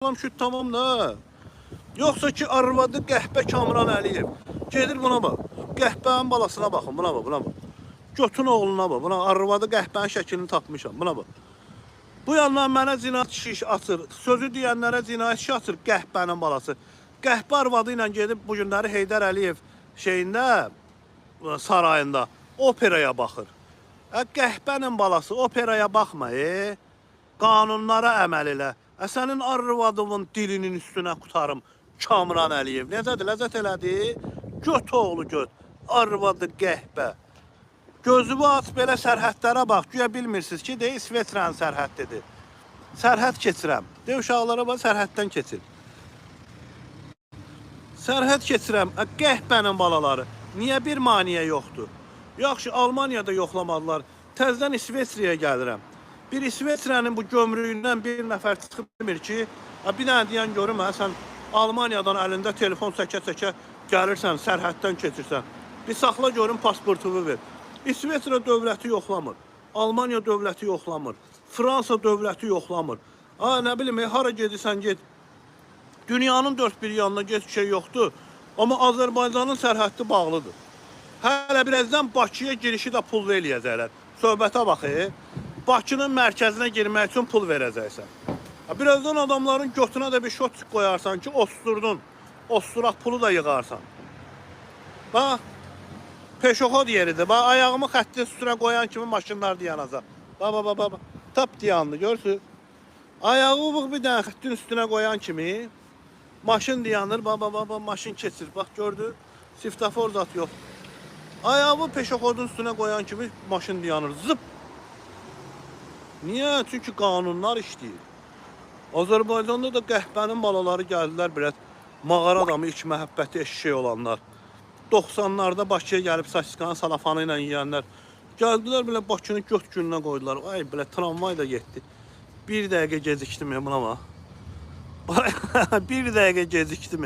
Tamam şu tamam da. Yoksa ki arvadı qəhbə Kamran Əliyev. Gedir buna bak. Qəhbənin balasına bakın buna bak, buna bak. Götün oğluna bak. Buna arvadı qəhbənin şəklini tapmışam. Buna bak. Bu yandan mənə cinayət şiş atır. Sözü deyənlərə cinayət şiş atır qəhbənin balası. Qəhbə arvadı ilə gedib bu günləri Heydər Əliyev şeyində sarayında operaya baxır. Qəhbənin balası operaya baxma, qanunlara əməl elə. Sənin arvadımın dilinin üstünə qutarım Kamran Əliyev. Necədir, ləzzət elədi? Göt oğlu göt, arvadı qəhbə. Gözümü at belə sərhədlərə bax. Güya bilmirsiniz ki, İsveçrənin sərhəddidir. Sərhəd keçirəm. De uşaqlara bax, sərhəddən keçin. Sərhəd keçirəm, qəhbənin balaları. Niyə bir maniyə yoxdur? Yaxşı, Almaniyada yoxlamadılar. Təzdən İsveçrəyə gəlirəm. Bir İsveçrənin bu gömrüyündən bir nəfər çıxıb demir ki, bir dənə deyən görüm, sən Almaniyadan əlində telefon çəkə-çəkə gəlirsən, sərhəddən keçirsən. Bir saxla görüm, pasportumu ver. İsveçrə dövləti yoxlamır. Almaniya dövləti yoxlamır. Fransa dövləti yoxlamır. Nə bilim, hara gedirsən get. Dünyanın dörd bir yanına get, şey yoxdur. Amma Azərbaycanın sərhəddi bağlıdır. Hələ birazdan Bakıya girişi də pul eləyəcəklər. Söhbətə bax, Bakının mərkəzinə girmək üçün pul verəcəksən. Birazdan adamların götünə də bir şot qoyarsan ki, osturdun. Osturaq pulu da yığarsan. Bax, peşoxod yeridir. Bax, ayağımı xəttin üstünə qoyan kimi maşınlar dayanacaq. Bax, tap dayandı, görürsünüz. Ayağı bir dənə xəttin üstünə qoyan kimi maşın dayanır. Bax, maşın keçir. Bax, gördü, siftafor zat yox. Ayağı peşoxodun üstünə qoyan kimi maşın dayanır. Zıp. Niyə? Çünki qanunlar işləyir. Azərbaycanda da qəhbənin balaları gəldilər biraz. Mağara adamı ilk məhəbbəti eşşək olanlar. 90'larda Bakıya gəlib saçqanın salafanı ilə yiyənlər. Gəldilər belə Bakının göt gününə qoydular. Ay belə tramvay da getdi. Bir dəqiqə gecikdim buna bax. Bir dəqiqə gecikdim.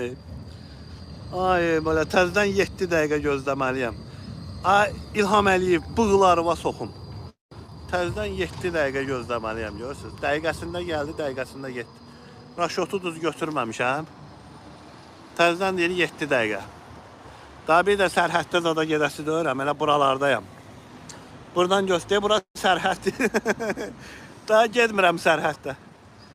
Ay belə təzdən 7 dəqiqə gözləməliyəm. Ay İlham Əliyev bığlarıma soxun. Təzdən 7 dəqiqə gözləməliyəm, görürsünüz. Dəqiqəsində gəldi, dəqiqəsində getdi. Raşotu düz götürməmişəm. Təzdən deyir 7 dəqiqə. Daha bir də sərhəddə zada gedəsi deyirəm, elə buralardayam. Buradan göstərir, bura sərhəddir. Daha getmirəm sərhəddə.